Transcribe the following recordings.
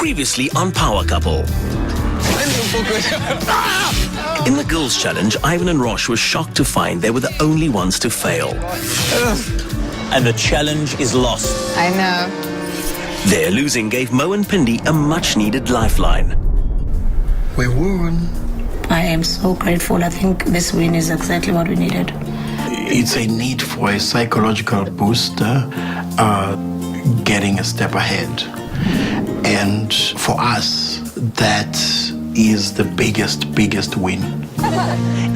Previously on Power Couple. In the girls' challenge, Ivan and Rosh were shocked to find they were the only ones to fail. And the challenge is lost. I know. Their losing gave Mo and Pindi a much-needed lifeline. We won. I am so grateful. I think this win is exactly what we needed. It's a need for a psychological booster, getting a step ahead. And for us, that is the biggest win.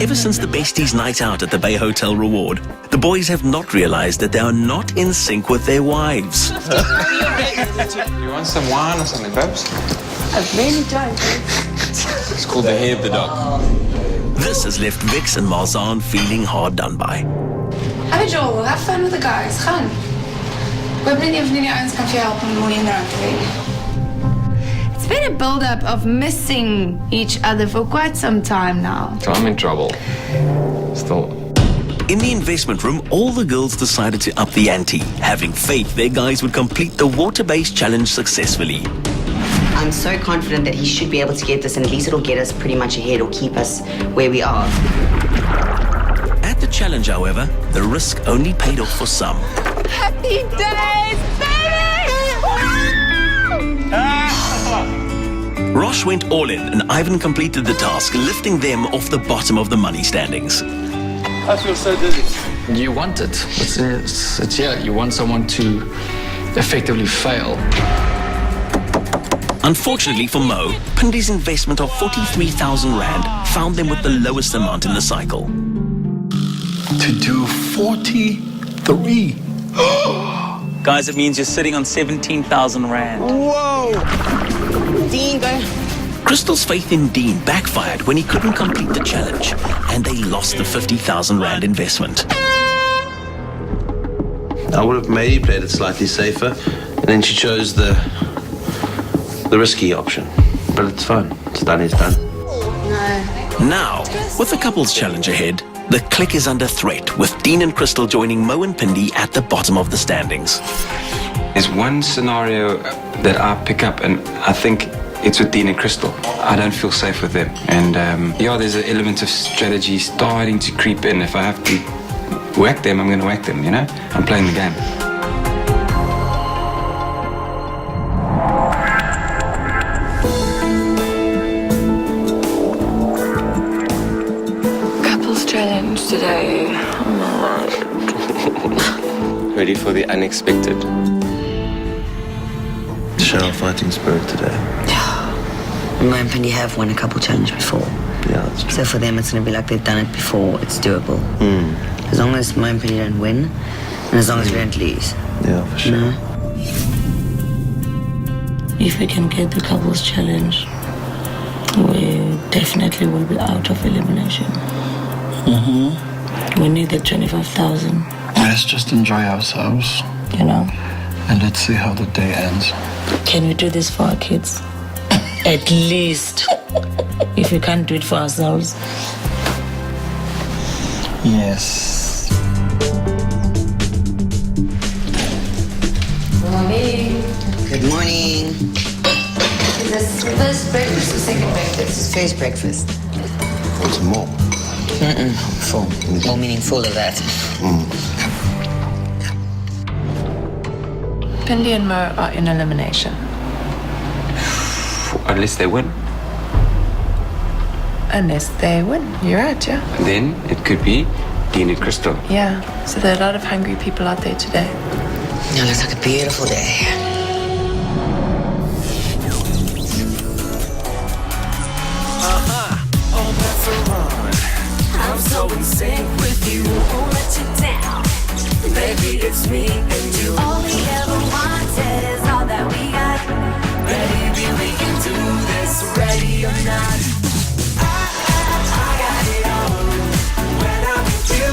Ever since the besties' night out at the Bay Hotel Reward, the boys have not realized that they are not in sync with their wives. You want some wine or something, babes? I really don't. It's called the hair of the dog. This has left Vix and Marzan feeling hard done by. Joel, have fun with the guys. Gaan. We hebben niet van die ouders kan je helpen om mooi in te It's been a build-up of missing each other for quite some time now. So I'm in trouble. Still. In the investment room, all the girls decided to up the ante, having faith their guys would complete the water-based challenge successfully. I'm so confident that he should be able to get this, and at least it'll get us pretty much ahead or keep us where we are. At the challenge, however, the risk only paid off for some. Happy days, baby! Rosh went all in and Ivan completed the task, lifting them off the bottom of the money standings. I feel so dizzy. You want it. It's yeah, you want someone to effectively fail. Unfortunately for Mo, Pindi's investment of 43,000 Rand found them with the lowest amount in the cycle. To do 43. Guys, it means you're sitting on 17,000 Rand. Whoa! Dean, go. Crystal's faith in Dean backfired when he couldn't complete the challenge, and they lost the 50,000 Rand investment. I would have maybe played it slightly safer, and then she chose the risky option. But it's fine. It's done, it's done. Now, with the couples challenge ahead, the clique is under threat, with Dean and Crystal joining Mo and Pindi at the bottom of the standings. There's one scenario that I pick up, and I think it's with Dean and Crystal. I don't feel safe with them. And yeah, there's an element of strategy starting to creep in. If I have to whack them, I'm going to whack them, you know? I'm playing the game. Challenge today. Ready for the unexpected. Show our fighting spirit today. Mo and Pindi have won a couple challenge before. Yeah, that's true. So for them, it's going to be like they've done it before. It's doable. As long as Mo and Pindi don't win, and as long as we don't lose. Yeah, for sure. No? If we can get the couples challenge, we definitely will be out of elimination. We need the 25,000. Let's just enjoy ourselves. You know. And let's see how the day ends. Can we do this for our kids? At least. If we can't do it for ourselves. Yes. Morning. Good morning. Is this first breakfast or second breakfast? This is first breakfast. Want some more? Full. More meaning full of that. Pindi and Mo are in elimination. Unless they win. Unless they win. You're right, yeah? And then it could be Dean and Crystal. Yeah. So there are a lot of hungry people out there today. It looks like a beautiful day. I'm so in sync with you, won't let you down. Baby, it's me and you. All we ever wanted is all that we got. Baby, we can do this, ready or not. I got it all when I'm with you.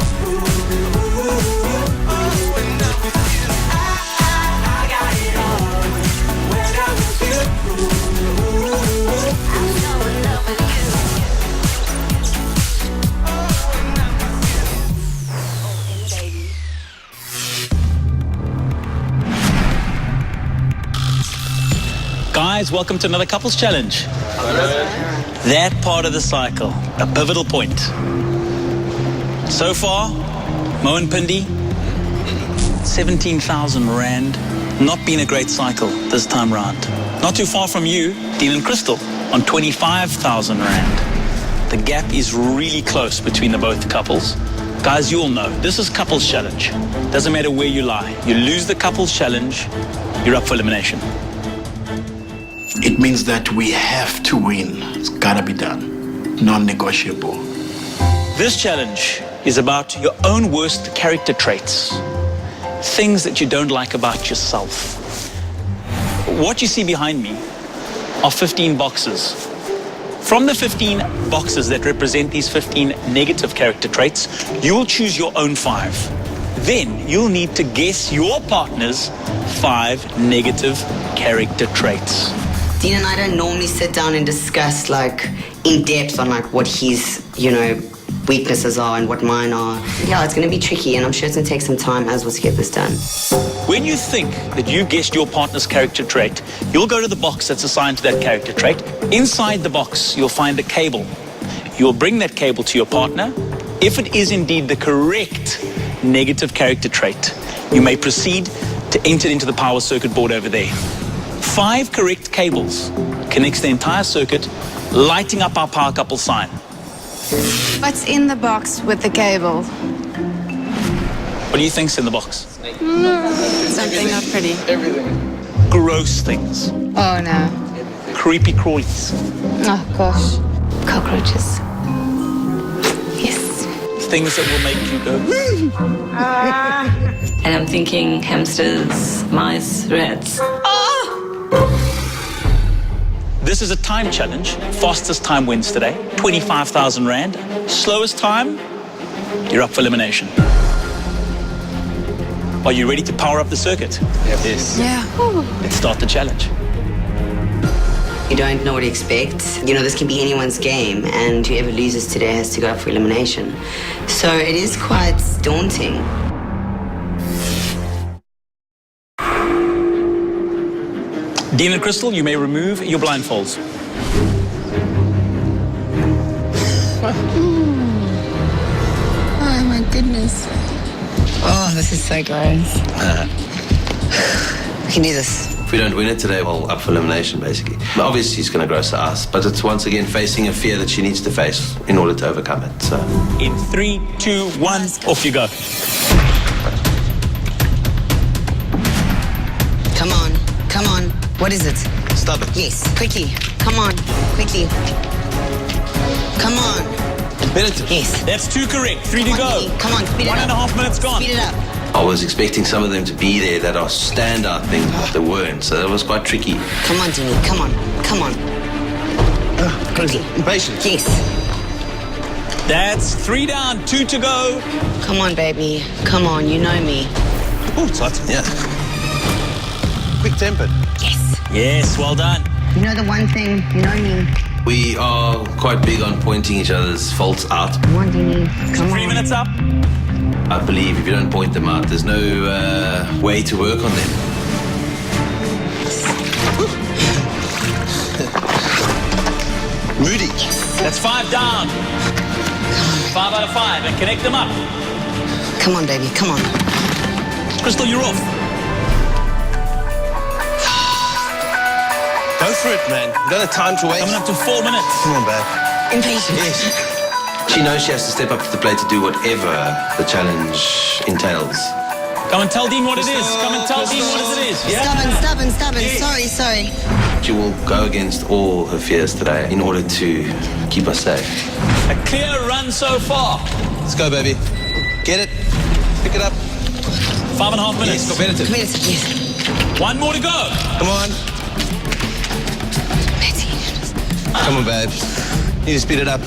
When I'm with you. I got it all when I'm with you. I'm so in love with you. Guys, Guys, welcome to another couples challenge. That part of the cycle, a pivotal point. So far, Mo and Pindi, 17,000 Rand. Not been a great cycle this time round. Not too far from you, Dean and Crystal, on 25,000 Rand. The gap is really close between the both couples. Guys, you all know, this is couples challenge. Doesn't matter where you lie. You lose the couples challenge, you're up for elimination. It means that we have to win. It's gotta be done. Non-negotiable. This challenge is about your own worst character traits. Things that you don't like about yourself. What you see behind me are 15 boxes. From the 15 boxes that represent these 15 negative character traits, you will choose your own 5. Then you'll need to guess your partner's 5 negative character traits. Dean and I don't normally sit down and discuss like in depth on like what his, weaknesses are and what mine are. Yeah, it's gonna be tricky and I'm sure it's gonna take some time as well to get this done. When you think that you've guessed your partner's character trait, you'll go to the box that's assigned to that character trait. Inside the box, you'll find a cable. You'll bring that cable to your partner. If it is indeed the correct negative character trait, you may proceed to enter into the power circuit board over there. 5 correct cables connects the entire circuit, lighting up our power couple sign. What's in the box with the cable? What do you think's in the box? Something not pretty. Everything. Gross things. Oh no. Creepy crawlies. Oh gosh. Cockroaches. Yes. Things that will make you go. And I'm thinking hamsters, mice, rats. This is a time challenge. Fastest time wins today. 25,000 Rand. Slowest time, you're up for elimination. Are you ready to power up the circuit? Yes. Yeah. Let's start the challenge. You don't know what to expect. This can be anyone's game and whoever loses today has to go up for elimination. So it is quite daunting. Dean and Crystal, you may remove your blindfolds. Oh my goodness. Oh, this is so gross. We can do this. If we don't win it today, well, up for elimination, basically. Obviously, it's going to gross us, but it's once again facing a fear that she needs to face in order to overcome it. So, In 3, 2, 1, off you go. Come on. Come on. What is it? stubborn. Yes. Quickly. Come on. Quickly. Come on. Competitive. Yes. That's 2 correct. 3 to go. Come on. Speed it up. 1.5 minutes gone. Speed it up. I was expecting some of them to be there that are standout things, but they weren't, so that was quite tricky. Come on, Dini. Come on. Come on. Quickly. Impatient. Yes. That's 3 down, 2 to go. Come on, baby. Come on. You know me. Oh, it's hot. Yeah. Quick-tempered. Yes. Yes, well done. You know the one thing. You know me. We are quite big on pointing each other's faults out. Come on, Dini. Come 3 on. minutes up. I believe if you don't point them out, there's no way to work on them. Moody. That's 5 down. 5 out of 5, and connect them up. Come on, baby. Come on. Crystal, you're off. Go for it, man. You don't have time to waste. Coming up to 4 minutes. Come on, babe. Impatient. Yes. She knows she has to step up to the plate to do whatever the challenge entails. Come and tell Dean what it is. Come and tell Dean what it is. Yeah? Stubborn. Sorry. She will go against all her fears today in order to keep us safe. A clear run so far. Let's go, baby. Get it. Pick it up. 5.5 minutes. Yes, competitive. Yes. 1 more to go. Come on. Come on, babe. Need to speed it up.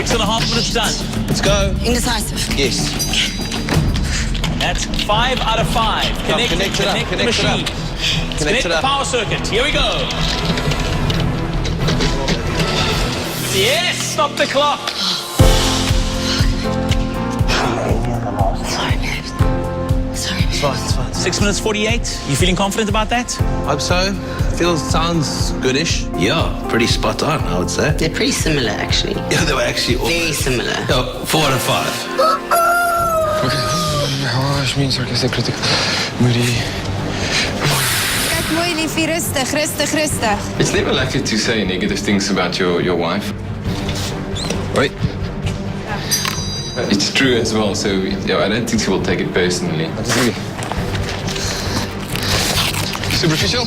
6.5 minutes done. Let's go. Indecisive. Yes. That's 5 out of 5. Connect connect it up, the connect it machine. up. Connect the power circuit. Here we go. Yes, stop the clock. Sorry, babe. It's fine. 6 minutes 48. You feeling confident about that? Hope so. Sounds goodish. Yeah, pretty spot on, I would say. They're pretty similar, actually. Yeah, they were actually all Very similar. 4 out of 5. Which means like I said, critical, moody. Kijk mooi, liefie. Rustig, rustig, rustig. It's never likely to say negative things about your wife. Right? It's true as well, so yeah, I don't think she will take it personally. What is it? Superficial?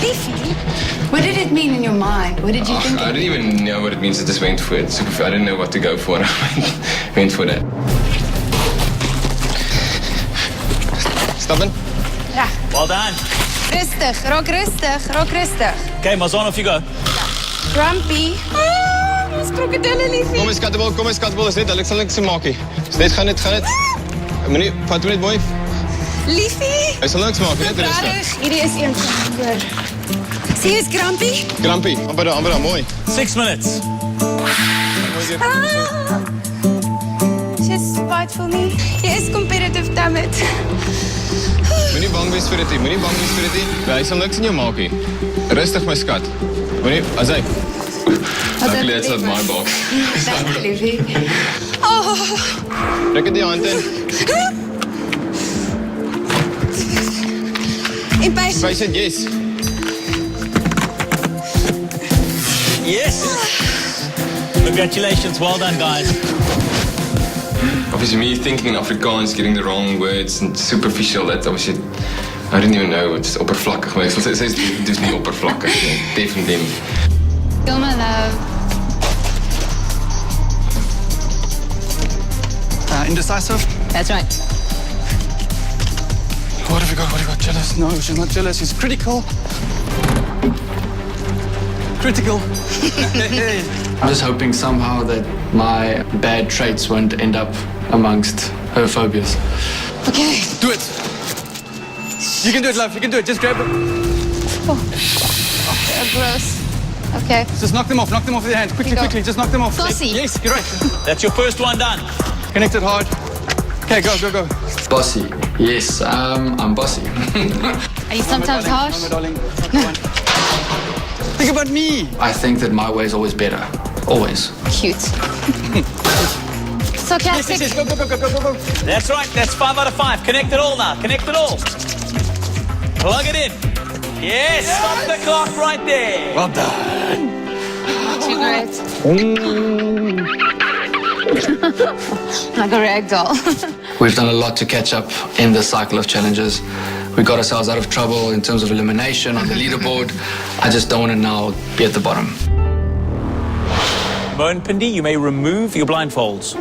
Liefie, what did it mean in your mind? What did you think? I didn't even know what it means. I just went for it. I didn't know what to go for. I went for that. Stubborn? Ja. Well done. Rustig, rock rustig, rock rustig. Okay, Mazon, off you go. Grumpy. Ons krokodille, liefie. Kom eens, skatebol. Is net, ek sal niks maak nie. Is net, gaan net. Meneer, vat hom net mooi. Liefie. Hy sal niks maak, net rustig. Rarig, hierdie is een voor. Sien jy is Grumpy? Grumpy, amper daar, mooi. 6 minutes. Just spiteful me. Jy is competitive, damn it. Moenie bang wees vir dit nie. Hy sal niks in jou maak nie. Rustig, my skat. Moenie, as hy. Luckily, that's not my box. Dankie, liefie. Oh. Trek die hand in. Impatient. Patient, yes. Yes. Congratulations. Well done, guys. Obviously, me thinking in Afrikaans, getting the wrong words and superficial, that obviously, I didn't even know it's oppervlakkig. Maar ik zal zeggen, het is niet oppervlakkig. Definitely niet. Feel my love. Indecisive? That's right. What have you got? Jealous? No, she's not jealous. She's critical. Critical. I'm just hoping somehow that my bad traits won't end up amongst her phobias. Okay. Do it. You can do it, love. You can do it. Just grab it. Oh. Okay, gross. Okay. Just knock them off. Knock them off with your hand. Quickly. Just knock them off. Bossy. Yes, you're right. That's your first one done. Connect it hard. Okay, go. Bossy. Yes, I'm bossy. Are you sometimes harsh? No, darling. Think about me. I think that my way is always better. Always. Cute. Sarcastic. Yes. Go. That's right. That's 5 out of 5. Connect it all now. Connect it all. Plug it in. Yes. Stop the clock right there. Well done. Too great. Like a rag doll. We've done a lot to catch up in this cycle of challenges. We got ourselves out of trouble in terms of elimination on the leaderboard. I just don't want to now be at the bottom. Mo and Pindi, you may remove your blindfolds.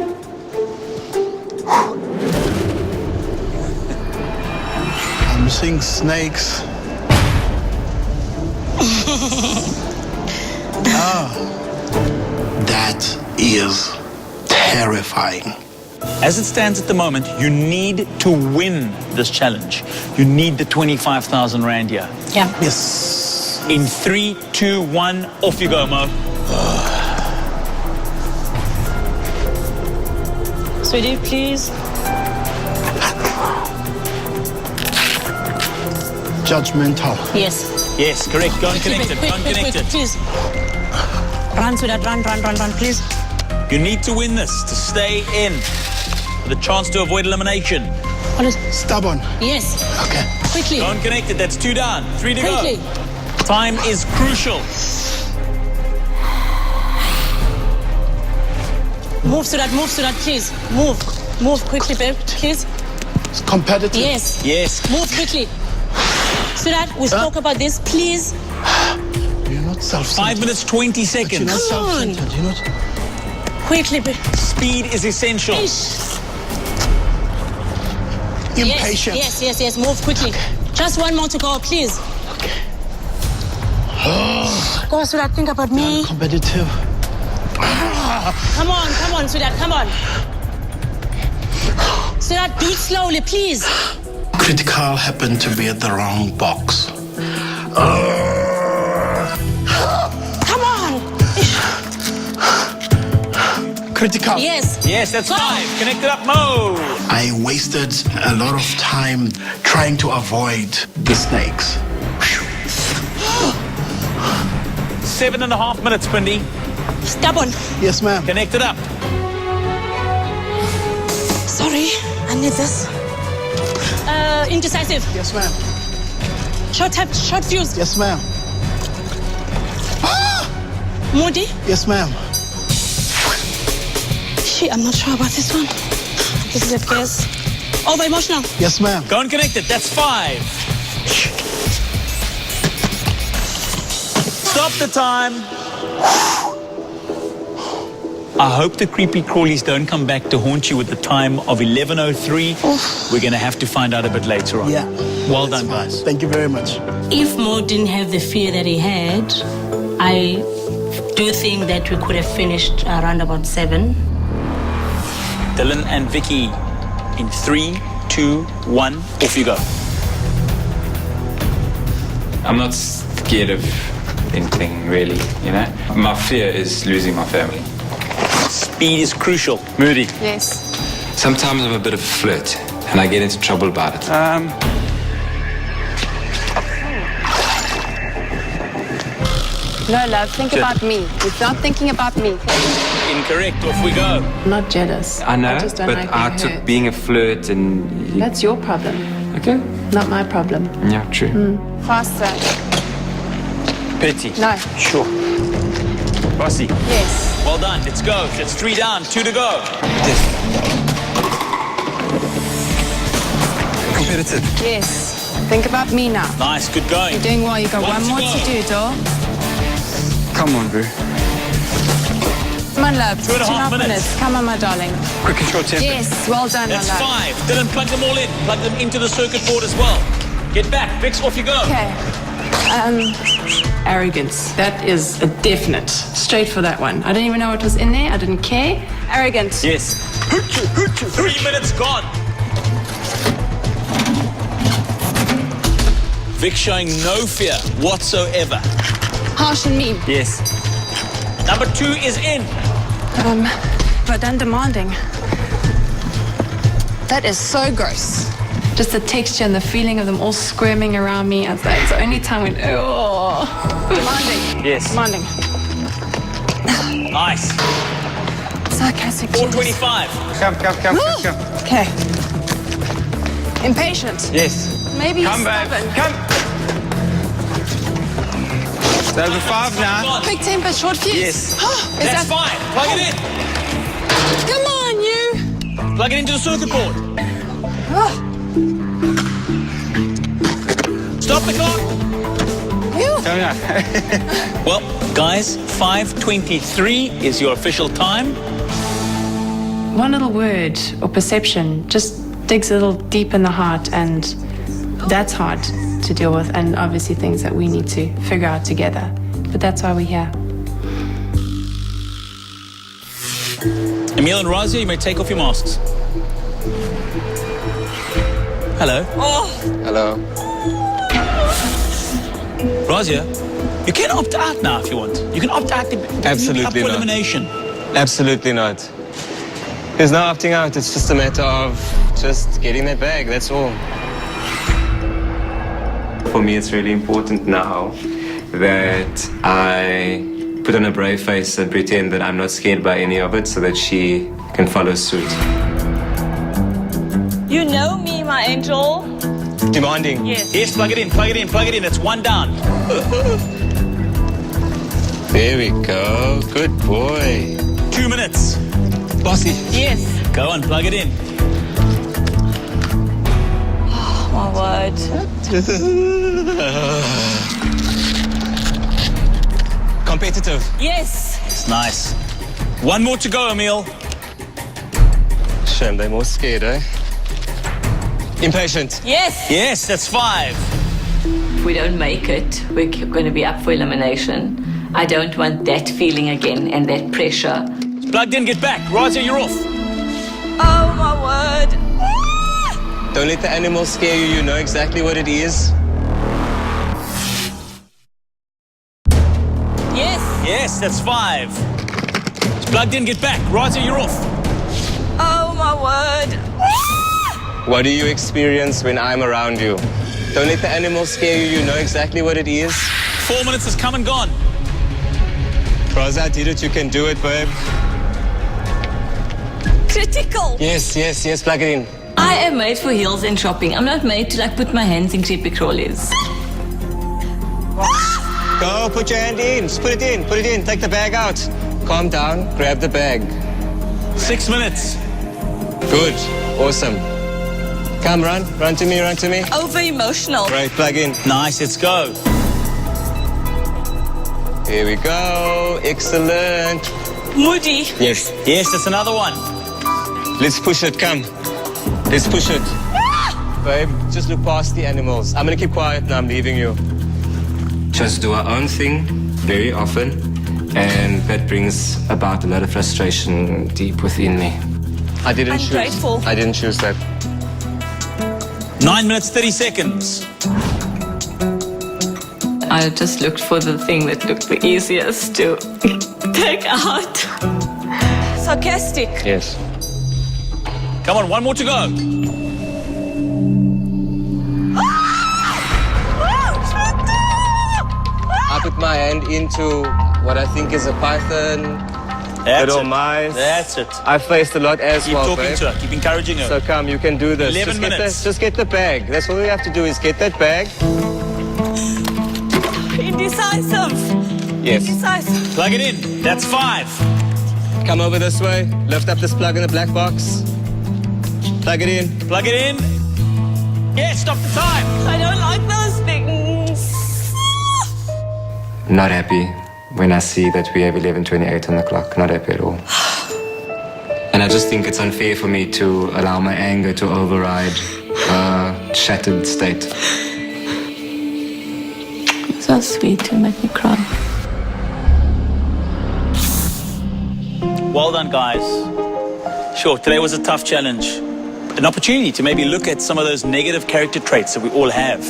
I'm seeing snakes. That is terrifying. As it stands at the moment, you need to win this challenge. You need the 25,000 Rand here. Yeah. Yes. In 3, 2, 1, off you go, Mo. Sweetie, please. Judgmental. Yes. Yes, correct. Go and connect it. Go and connect it. Please. Run, sweetheart. Run, please. You need to win this to stay in. For the chance to avoid elimination. What is... Stubborn. Yes. Okay. Quickly. Go and connect it. That's 2 down. 3 to Quickly. go. Time is crucial. Move, sweetheart, please. Move quickly, babe, please. It's competitive. Yes. Yes. Move quickly. Sweetheart, we spoke about this, please. You're not self-centered. 5 minutes, 20 You're seconds. not Come on. self-centered. You're not... Quickly, babe. Speed is essential. Impatient. Yes. Move quickly. Just one more to go, please. Okay. Go on, sweetheart, think about me. Competitive. Come on, sweetheart, come on. Sweetheart, do it slowly, please. Critical happened to be at the wrong box. Come on. Critical. Yes. Yes, that's Go. 5. Connect it up, Mo. I wasted a lot of time trying to avoid the snakes. 7.5 minutes, Pindi. Stubborn. Yes, ma'am. Connect it up. Sorry, I need this. Indecisive. Yes, ma'am. Short fuse. Yes, ma'am. Moody. Yes, ma'am. Shit, I'm not sure about this one. This is a guess. Over emotional. Yes, ma'am. Go and connect it. That's 5. Stop the time. I hope the creepy crawlies don't come back to haunt you with the time of 11:03. We're going to have to find out a bit later on. Yeah. Well done, guys. Thank you very much. If Mo didn't have the fear that he had, I do think that we could have finished around about 7. Dylan and Vicky in 3, 2, 1. Off you go. I'm not scared of anything, really, you know? My fear is losing my family. Speed is crucial. Moody. Yes. Sometimes I'm a bit of a flirt, and I get into trouble about it. No, love, think about me. It's not thinking about me. Incorrect. Off we go. I'm not jealous. I know, just don't but like I being took hurt. being a flirt and... That's your problem, Okay. not my problem. Yeah, true. Faster. Petty. No. Sure. Bossy. Yes. Well done. Let's go. That's 3 down, 2 to go. Competitive. Yes. Think about me now. Nice. Good going. You're doing well. You got one to more go. to do, doll. Come on, bro. Come on, love. 2.5 minutes. Come on, my darling. Quick and short temper. Yes. Well done, That's my love. 5. Dylan, plug them all in. Plug them into the circuit board as well. Get back. Vix, off you go. Okay. Arrogance. That is a definite. Straight for that one. I didn't even know what was in there. I didn't care. Arrogant. Yes. 3 minutes gone. Vic showing no fear whatsoever. Harsh and mean. Yes. Number 2 is in. But undemanding. That is so gross. Just the texture and the feeling of them all squirming around me. It's the only time when, oh. Demanding. Yes. Demanding. Nice. Sarcastic. 4:25. Come. Okay. Impatient. Yes. Maybe Come back. stubborn. Come. That's a 5 now. Quick temper, short fuse. Yes. Is That's that... 5. Plug it in. Come on, you. Plug it into the circuit board. Stop the clock. Come here. Well, guys, 5:23 is your official time. One little word or perception just digs a little deep in the heart, and that's hard to deal with, and obviously things that we need to figure out together. But that's why we're here. Emil and Razia, you may take off your masks. Hello. Hello. Razia, you can opt out now if you want. You can opt out. Absolutely up for not. elimination. Absolutely not. There's no opting out. It's just a matter of just getting that bag. That's all. For me, it's really important now that I put on a brave face and pretend that I'm not scared by any of it so that she can follow suit. You know me, my angel. Demanding. Yes. Yes, plug it in, plug it in, plug it in. It's 1 down. There we go. Good boy. 2 minutes. Bossy. Yes. Go on, plug it in. Oh, my word. Competitive. Yes. It's nice. 1 more to go, Emil. Shame they're more scared, eh? Impatient. Yes. Yes, that's 5. If we don't make it, we're going to be up for elimination. I don't want that feeling again and that pressure. It's plugged in, get back. Razia, you're off. Oh, my word. Don't let the animals scare you. You know exactly what it is. Yes. Yes, that's 5. It's plugged in, get back. Razia, you're off. Oh, my word. What do you experience when I'm around you? Don't let the animals scare you. You know exactly what it is. 4 minutes has come and gone. Rosa did it. You can do it, babe. Critical. Yes, yes, yes. Plug it in. I am made for heels and shopping. I'm not made to like put my hands in creepy crawlies. Go, put your hand in. Just put it in. Put it in. Take the bag out. Calm down. Grab the bag. 6 minutes. Good. Awesome. Come, run. Run to me. Run to me. Over emotional. Right, plug in. Nice, let's go. Here we go. Excellent. Moody. Yes. Yes, that's another one. Let's push it. Come. Let's push it. Babe, just look past the animals. I'm going to keep quiet now. I'm leaving you. Just do our own thing very often. And that brings about a lot of frustration deep within me. I didn't choose. Ungrateful. I didn't choose that. 9 minutes, 30 seconds. I just looked for the thing that looked the easiest to take out. Sarcastic. Yes. Come on, one more to go. I put my hand into what I think is a python. That's little it. mice. That's it. I faced a lot as Keep well, talking babe. to her. Keep encouraging her. So come, you can do this. 11 minutes. Just get the bag. That's all we have to do is get that bag. Indecisive. Yes. Indecisive. Plug it in. That's 5. Come over this way. Lift up this plug in the black box. Plug it in. Plug it in. Yeah, stop the time. I don't like those things. Not happy when I see that we have 11:28 on the clock. Not happy at all. And I just think it's unfair for me to allow my anger to override a shattered state. So sweet, you make me cry. Well done, guys. Sure, today was a tough challenge. An opportunity to maybe look at some of those negative character traits that we all have.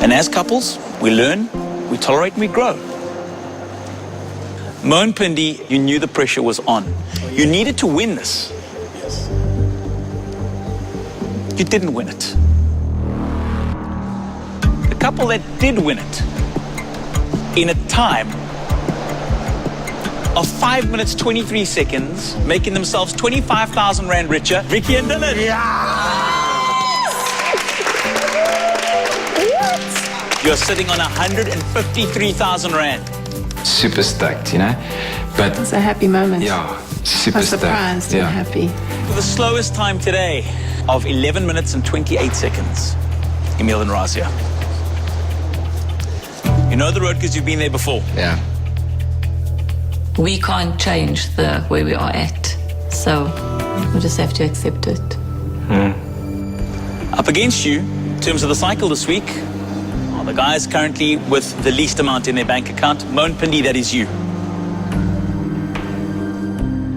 And as couples, we learn, we tolerate, and we grow. Mo and Pindi, you knew the pressure was on. You needed to win this. You didn't win it. The couple that did win it, in a time of 5 minutes, 23 seconds, making themselves 25,000 Rand richer, Vicky and Dylan. You're sitting on 153,000 Rand. Super stoked, you know? But It's a happy moment. yeah, super I'm stoked. surprised and happy. The slowest time today of 11 minutes and 28 seconds. Emil and Razia. You know the road because you've been there before. Yeah. We can't change where we are at. So we just have to accept it. Up against you, in terms of the cycle this week, are the guys currently with the least amount in their bank account. Mo and Pindi, that is you.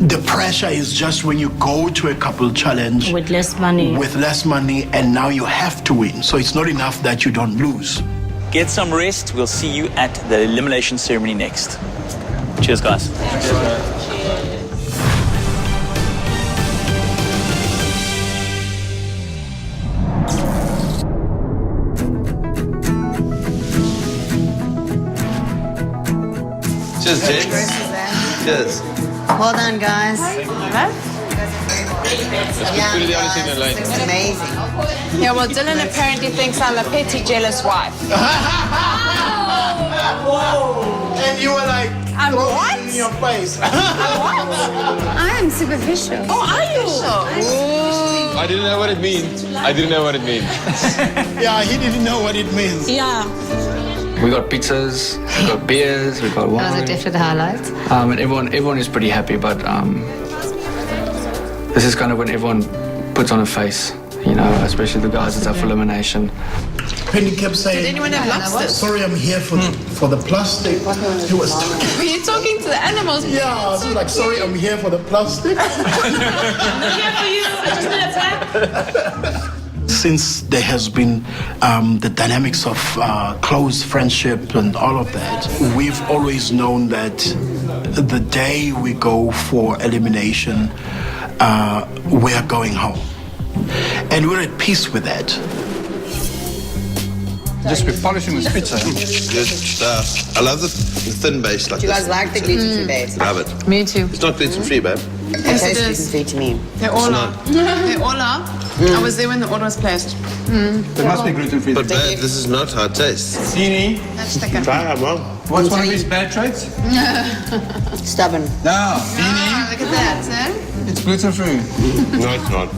The pressure is just when you go to a couple challenge With less money. with less money and now you have to win. So it's not enough that you don't lose. Get some rest. We'll see you at the elimination ceremony next. Cheers, guys. Cheers, gents. Cheers. Well done, guys. It's amazing. Yeah, well, Dylan apparently thinks I'm a petty, jealous wife. And you were like, I'm what? in your face. I am superficial. Oh, are you? I didn't know what it means. I didn't know what it means. Yeah, he didn't know what it means. Yeah. We got pizzas, we got beers, we got wine. That was a definite highlight. And everyone is pretty happy, but this is kind of when everyone puts on a face, you know, especially the guys that's up for elimination. Penny kept saying, Did anyone have lobsters? sorry, I'm here for the plastic. He was talking. Were you talking to the animals? Yeah, I was like, sorry, I'm here for the plastic. Since there has been the dynamics of close friendship and all of that, we've always known that the day we go for elimination, we're going home. And we're at peace with that. Just be polishing this pizza. Good stuff. I love the thin base like Do you this. guys like the gluten-free base? Love it. Me too. It's not gluten-free, babe. Yes, it is. Gluten-free to me. They all are. They all are. I was there when the order was placed. There must be gluten-free. But babe, this is not how it tastes. Dini, That's the Try it, Mom. what's one of his bad traits? Stubborn. No, Dini, Look at that, eh? it's gluten-free. No, it's not.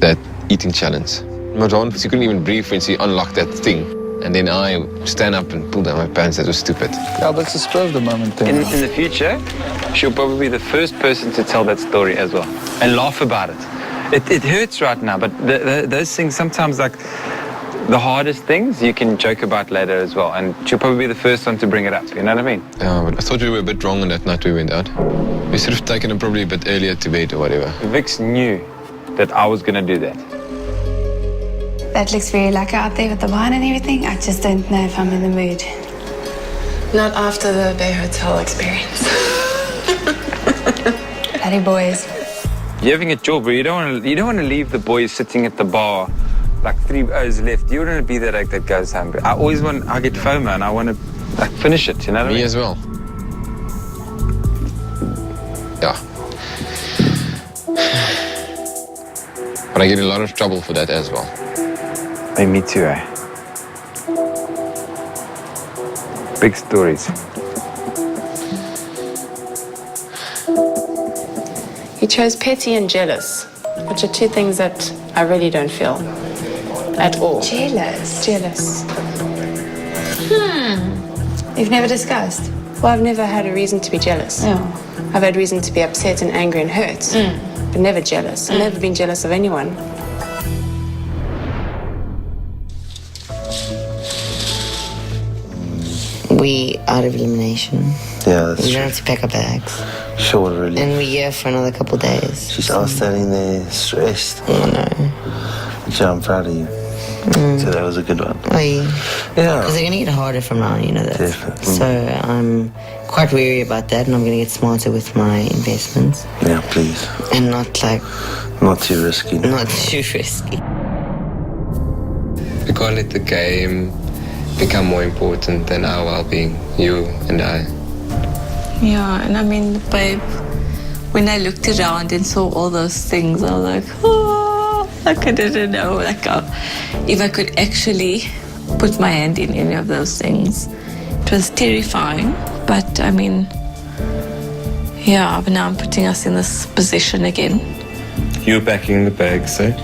That eating challenge. Madonna, she couldn't even breathe when she unlocked that thing. And then I stand up and pull down my pants. That was stupid. Yeah, but it's a spur of the moment thing. In the future, she'll probably be the first person to tell that story as well and laugh about it. It hurts right now, but those things sometimes, like the hardest things, you can joke about later as well. And she'll probably be the first one to bring it up. You know what I mean? Yeah, but I thought we were a bit wrong on that night we went out. We should have taken him probably a bit earlier to bed or whatever. Vix knew that I was going to do that. That looks very lekker out there with the wine and everything. I just don't know if I'm in the mood. Not after the Bay Hotel experience. Bloody boys. You're having a job, but you don't want to leave the boys sitting at the bar like 3 hours left. You don't want to be that that goes home. I get FOMO and I want to like finish it. You know what I mean? Me as well. Yeah. But I get in a lot of trouble for that as well. Hey, me too, eh? Big stories. You chose petty and jealous, which are two things that I really don't feel at all. Jealous? Jealous. You've never discussed? Well, I've never had a reason to be jealous. No. I've had reason to be upset and angry and hurt, but never jealous. I've never been jealous of anyone. We out of elimination. Yeah, that's We true. don't have to pack our bags. Sure, really. And we're here for another couple of days. She's all standing there, stressed. Oh no. Yeah, I'm proud of you. So that was a good one. Are you? Yeah. Because they're going to get harder from now on, you know that. Definitely. So I'm quite wary about that, and I'm going to get smarter with my investments. Yeah, please. And not like, Not too risky. not too risky. We can't let the game become more important than our well-being, you and I. Yeah, and I mean, babe, when I looked around and saw all those things, I was like, oh, like I didn't know, like if I could actually put my hand in any of those things. It was terrifying, but I mean, yeah, but now I'm putting us in this position again. You're packing the bags, eh?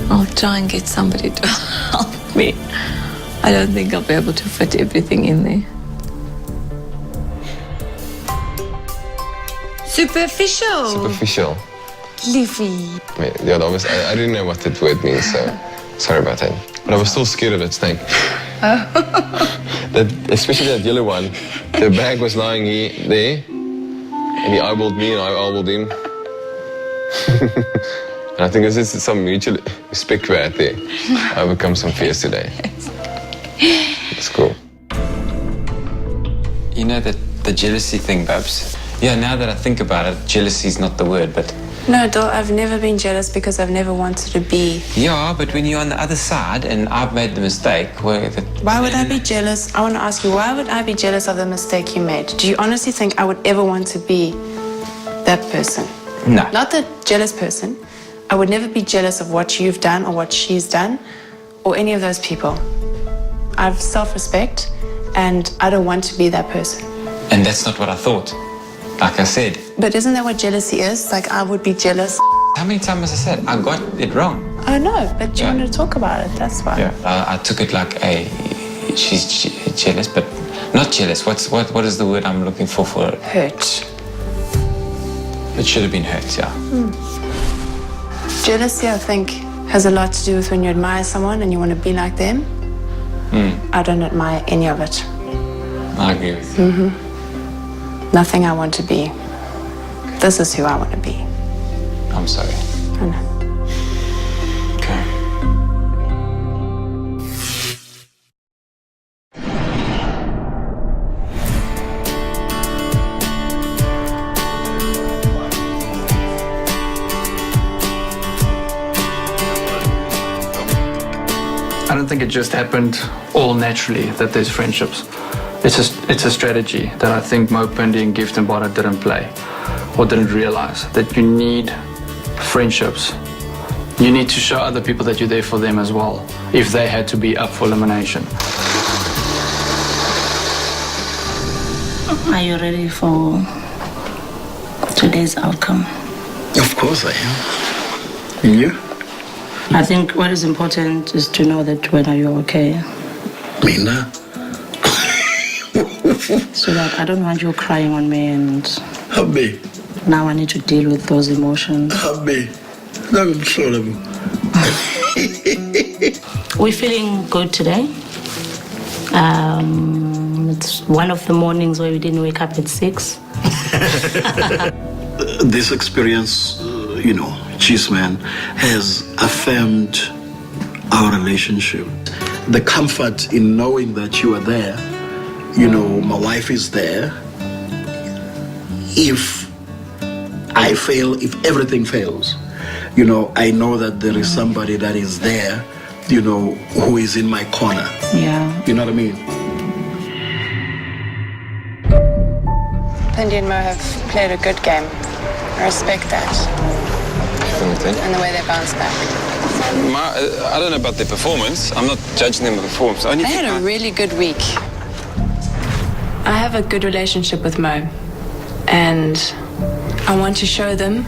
I'll try and get somebody to help me. I don't think I'll be able to fit everything in there. Superficial. Superficial. Liefie. Wait, yeah, that was, I didn't know what that word means, so sorry about that. But I was still scared of that snake. That, especially that yellow one. The bag was lying there, and he eyeballed me and I eyeballed him. And I think this is some mutual respect we had there. I overcome some fears today. It's cool. You know that the jealousy thing, Babs? Yeah, now that I think about it, jealousy is not the word, but... No, Dol, I've never been jealous because I've never wanted to be. Yeah, but when you're on the other side and I've made the mistake, Why would I be jealous? I want to ask you, why would I be jealous of the mistake you made? Do you honestly think I would ever want to be that person? No. Not the jealous person. I would never be jealous of what you've done or what she's done or any of those people. I have self-respect and I don't want to be that person. And that's not what I thought. Like I said. But isn't that what jealousy is? Like, I would be jealous. How many times has I said? I got it wrong. I know, but you wanted to talk about it, that's why. Yeah. I took it like, she's jealous, but not jealous. What is the word I'm looking for it? Hurt. It should have been hurt, yeah. Jealousy, I think, has a lot to do with when you admire someone and you want to be like them. I don't admire any of it. I agree with you. Nothing I want to be. This is who I want to be. I'm sorry. I know. don't think it just happened all naturally that there's friendships. It's a strategy that I think Mo Pindi and Gift and Bada didn't play or didn't realize, that you need friendships. You need to show other people that you're there for them as well, if they had to be up for elimination. Are you ready for today's outcome? Of course I am. And you? I think what is important is to know that when are you okay. Mina? So that I don't want you crying on me and Happy. now I need to deal with those emotions. Happy. I'm sorry. We're feeling good today. It's one of the mornings where we didn't wake up at 6. This experience, Cheeseman, has affirmed our relationship. The comfort in knowing that you are there, my wife is there. If I fail, if everything fails, I know that there is somebody that is there, who is in my corner. Yeah. You know what I mean? Pindi and Mo have played a good game. I respect that. And the way they bounce back. I don't know about their performance. I'm not judging them on the performance. They had a really good week. I have a good relationship with Mo, and I want to show them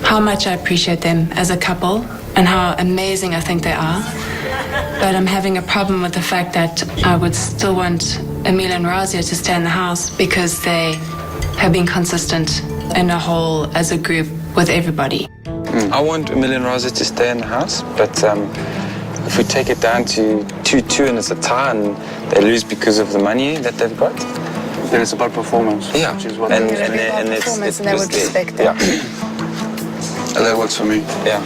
how much I appreciate them as a couple and how amazing I think they are. But I'm having a problem with the fact that I would still want Emil and Razia to stay in the house because they have been consistent in a whole as a group with everybody. I want Emil and Razia to stay in the house, but if we take it down to 2-2 and it's a tie and they lose because of the money that they've got, then it's about performance. Yeah, which is what and Performance, and they would respect that. Yeah. And that works for me. Yeah.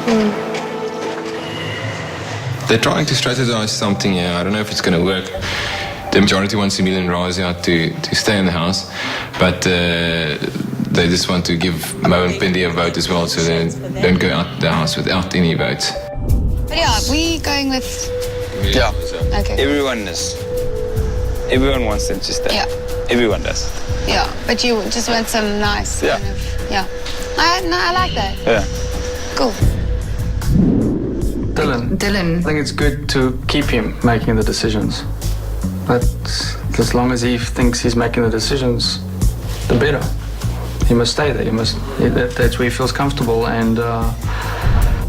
They're trying to strategize something here. I don't know if it's going to work. The majority wants Emil and Razia to stay in the house, but they just want to give Mo and Pindi a vote as well, so they don't go out the house without any votes. But yeah, we going with... Yeah. Okay. Everyone wants them to stay. Yeah. Everyone does. Yeah, but you just want some nice kind of... Yeah. I like that. Yeah. Cool. Dylan. I think it's good to keep him making the decisions. But as long as he thinks he's making the decisions, the better. He must stay there. That's where he feels comfortable, and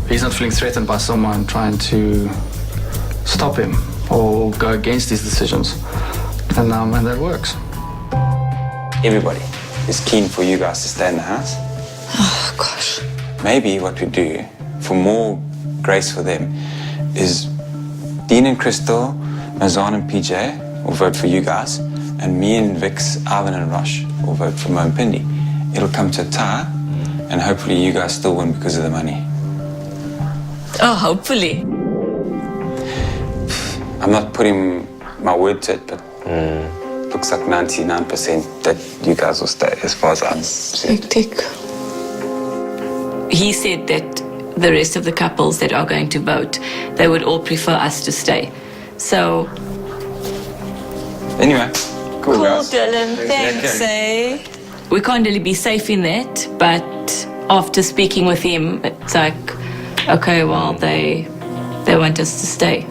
he's not feeling threatened by someone trying to stop him or go against his decisions. And that works. Everybody is keen for you guys to stay in the house. Oh, gosh. Maybe what we do, for more grace for them, is Dean and Crystal, Mazan and PJ will vote for you guys, and me and Vix, Ivan and Rosh will vote for Mo and Pindi. It'll come to a tie, and hopefully you guys still win because of the money. Oh, hopefully. I'm not putting my word to it, but looks like 99% that you guys will stay, as far as I'm seeing. He said that the rest of the couples that are going to vote, they would all prefer us to stay. So... Anyway, cool guys. Dylan. Thanks, eh? We can't really be safe in that, but after speaking with him, it's like, okay, well, they want us to stay.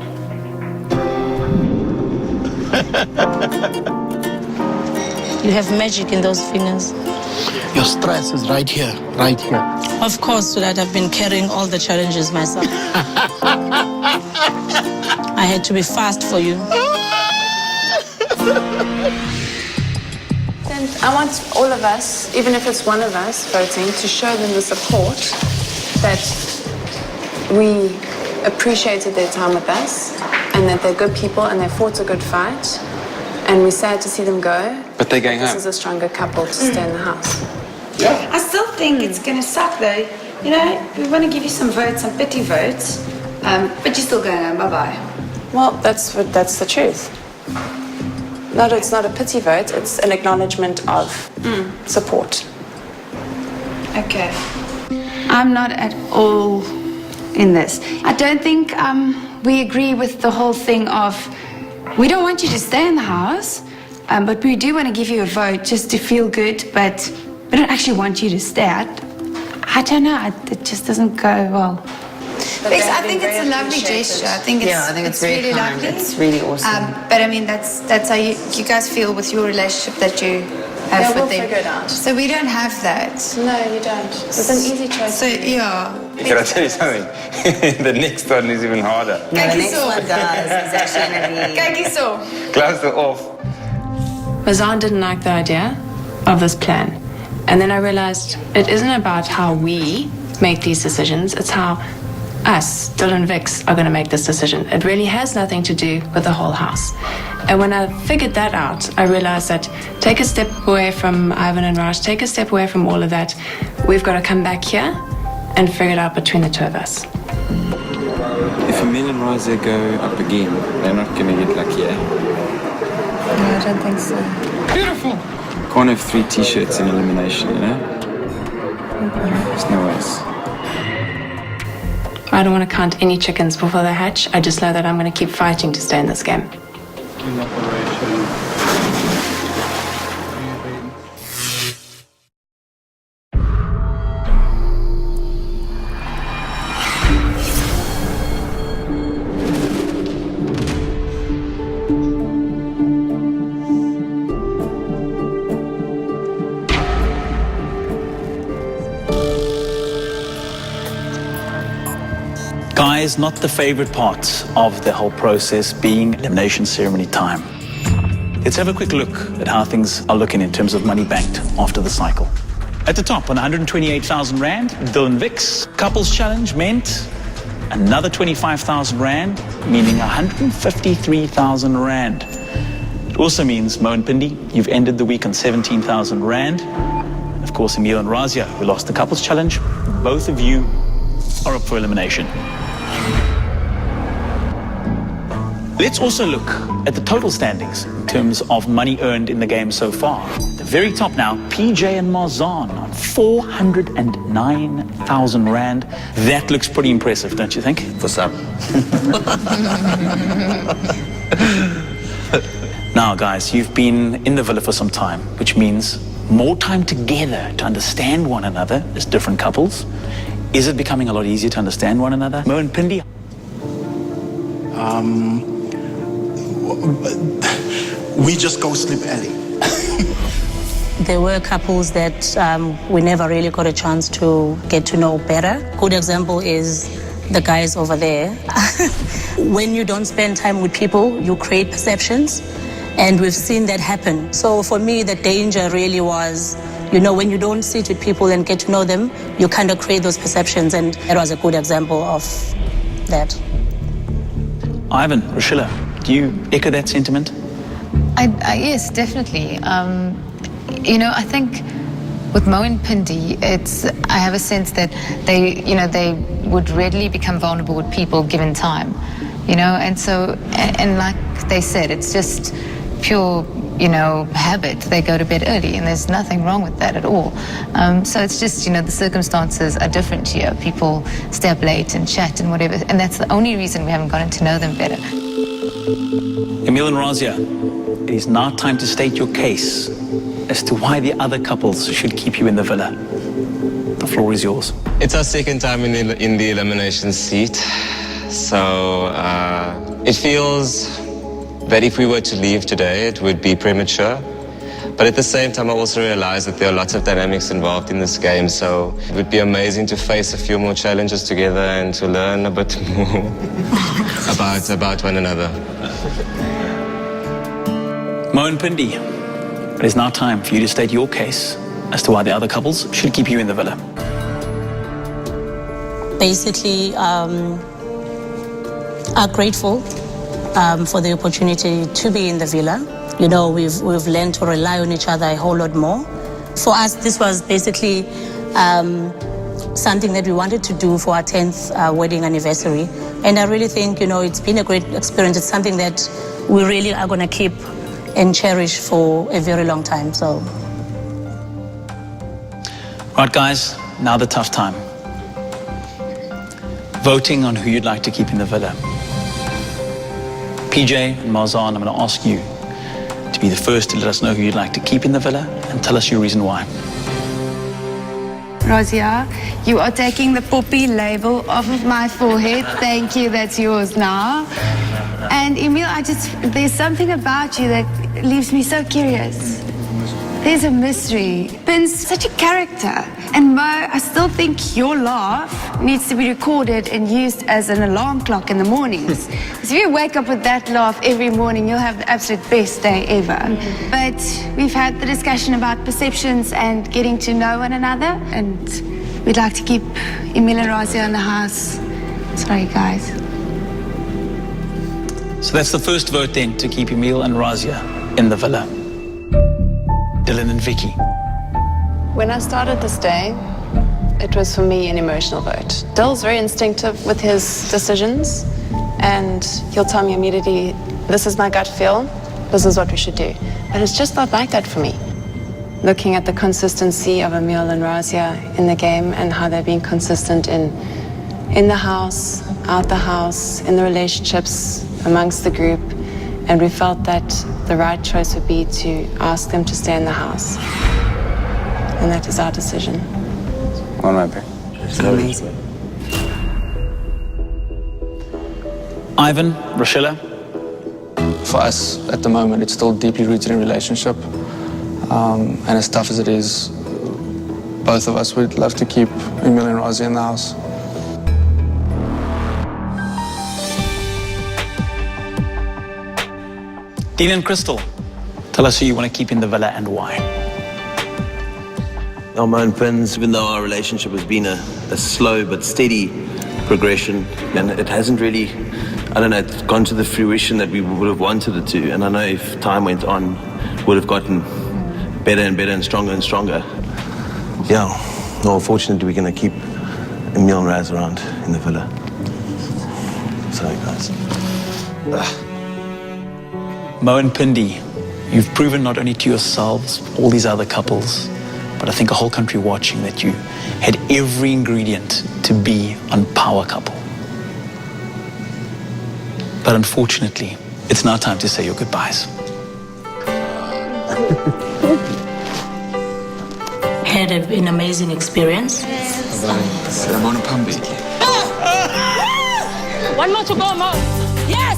You have magic in those fingers. Your stress is right here, right here. Of course, so that I've been carrying all the challenges myself. I had to be fast for you. And I want all of us, even if it's one of us voting, to show them the support that we appreciated their time with us and that they're good people and they fought a good fight. And we're sad to see them go. But they're going This home. is a stronger couple to stay in the house. I still think it's going to suck, though. We want to give you some votes, some pity votes, but you're still going home. Bye-bye. Well, that's the truth. No, it's not a pity vote. It's an acknowledgement of support. Okay. I'm not at all in this. I don't think we agree with the whole thing of we don't want you to stay in the house, but we do want to give you a vote just to feel good, but we don't actually want you to stay. I don't know, it just doesn't go well. I think it's a lovely gesture. I think it's very really kind. lovely. It's really awesome. But I mean, that's how you guys feel with your relationship that you have we'll with them. figure it out. So we don't have that. No, you don't. It's an easy choice. So yeah. Can I tell you something? The next one is even harder. No, the next one does. It's actually going to be... Gloves are off. Mazan didn't like the idea of this plan. And then I realized it isn't about how we make these decisions, it's how us, Dylan Vix, are going to make this decision. It really has nothing to do with the whole house. And when I figured that out, I realized that take a step away from Ivan and Raj, take a step away from all of that. We've got to come back here and figure it out between the two of us. If Emil and Raza go up again, they're not going to get lucky, eh? No, I don't think so. Beautiful. Can't have 3 t-shirts in elimination, you know? There's no ways. I don't want to count any chickens before they hatch. I just know that I'm going to keep fighting to stay in this game. Guys, not the favorite part of the whole process being elimination ceremony time. Let's have a quick look at how things are looking in terms of money banked after the cycle. At the top, on 128,000 Rand, Dylan Vix. Couples challenge meant another 25,000 Rand, meaning 153,000 Rand. It also means, Mo and Pindi, you've ended the week on 17,000 Rand. Of course, Emil and Razia, who lost the couples challenge, both of you are up for elimination. Let's also look at the total standings in terms of money earned in the game so far. At the very top now, PJ and Marzan on 409,000 Rand. That looks pretty impressive, don't you think? For some. Now, guys, you've been in the villa for some time, which means more time together to understand one another as different couples. Is it becoming a lot easier to understand one another? Mo and Pindi? We just go sleep early. There were couples that we never really got a chance to get to know better. Good example is the guys over there. When you don't spend time with people, you create perceptions, and we've seen that happen. So for me, the danger really was, you know, when you don't sit with people and get to know them, you kind of create those perceptions, and it was a good example of that. Ivan, Rochilla, do you echo that sentiment? Yes, definitely. You know, I think with Mo and Pindi, I have a sense that they would readily become vulnerable with people given time, you know, and so, and like they said, it's just pure, you know, habit. They go to bed early, and there's nothing wrong with that at all. So it's just, you know, the circumstances are different here. People stay up late and chat and whatever, and that's the only reason we haven't gotten to know them better. Emil and Razia, it is now time to state your case as to why the other couples should keep you in the villa. The floor is yours. It's our second time in the elimination seat, so it feels that if we were to leave today, it would be premature. But at the same time, I also realize that there are lots of dynamics involved in this game, so it would be amazing to face a few more challenges together and to learn a bit more about one another. Mo and Pindi, it is now time for you to state your case as to why the other couples should keep you in the villa. Basically, are grateful for the opportunity to be in the villa. You know, we've learned to rely on each other a whole lot more. For us, this was basically something that we wanted to do for our 10th wedding anniversary. And I really think, you know, it's been a great experience. It's something that we really are going to keep and cherish for a very long time, so. Right, guys, now the tough time. Voting on who you'd like to keep in the villa. PJ and Marzan, I'm going to ask you to be the first to let us know who you'd like to keep in the villa and tell us your reason why. Razia, you are taking the poppy label off of my forehead. Thank you, that's yours now. And Emil, there's something about you that leaves me so curious. There's a mystery. Ben's such a character. And Mo, I still think your laugh needs to be recorded and used as an alarm clock in the mornings. Because if you wake up with that laugh every morning, you'll have the absolute best day ever. But we've had the discussion about perceptions and getting to know one another. And we'd like to keep Emil and Razia in the house. Sorry, guys. So that's the first vote then, to keep Emil and Razia in the villa. Dylan and Vicky. When I started this day, it was for me an emotional vote. Dill's very instinctive with his decisions, and he'll tell me immediately, this is my gut feel, this is what we should do. But it's just not like that for me. Looking at the consistency of Emil and Razia in the game and how they're being consistent in the house, out the house, in the relationships amongst the group, and we felt that the right choice would be to ask them to stay in the house. And that is our decision. One more. It's amazing. Ivan, Rochella. For us, at the moment, it's still deeply rooted in relationship. And as tough as it is, both of us would love to keep Emil and Razia in the house. Dean and Crystal, tell us who you want to keep in the villa and why. Elmo and Pins, even though our relationship has been a slow but steady progression, and it hasn't really, I don't know, it's gone to the fruition that we would have wanted it to. And I know if time went on, it would have gotten better and better and stronger and stronger. Yeah, well, fortunately, we're going to keep Emil and Raz around in the villa. Sorry, guys. Mo and Pindi, you've proven not only to yourselves, all these other couples, but I think a whole country watching, that you had every ingredient to be on power couple. But unfortunately, it's now time to say your goodbyes. Had an amazing experience. One more to go, Mo. Yes!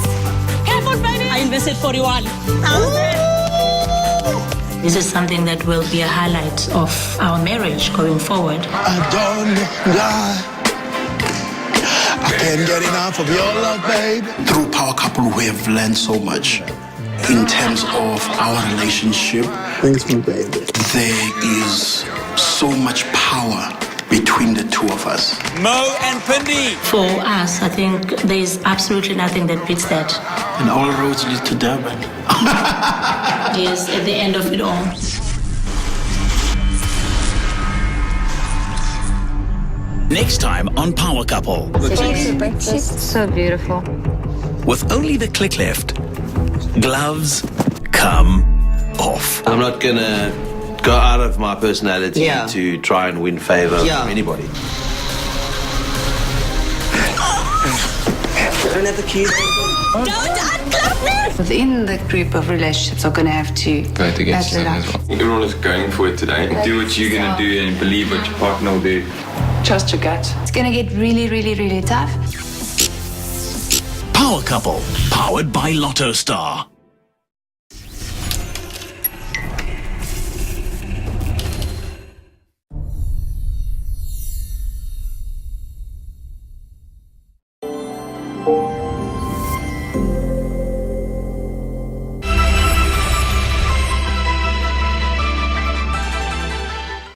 Careful, baby! I invested 41,000. This is something that will be a highlight of our marriage going forward. I don't lie. I can't get enough of your love, babe. Through Power Couple, we have learned so much in terms of our relationship. Thanks, my baby. There is so much power between the two of us. Mo and Pindi. For us, I think there's absolutely nothing that beats that. And all roads lead to Durban. Yes, at the end of it all. Next time on Power Couple. She's so beautiful. With only the click left, gloves come off. I'm not going to go out of my personality to try and win favor from anybody. I don't have the keys. Don't unclap me! Within the group of relationships are going to have to Vote against battle it them out. as well. Everyone is going for it today. Do what you're going to do and believe what your partner will do. Trust your gut. It's going to get really, really, really tough. Power Couple, powered by Lotto Star. Thank you.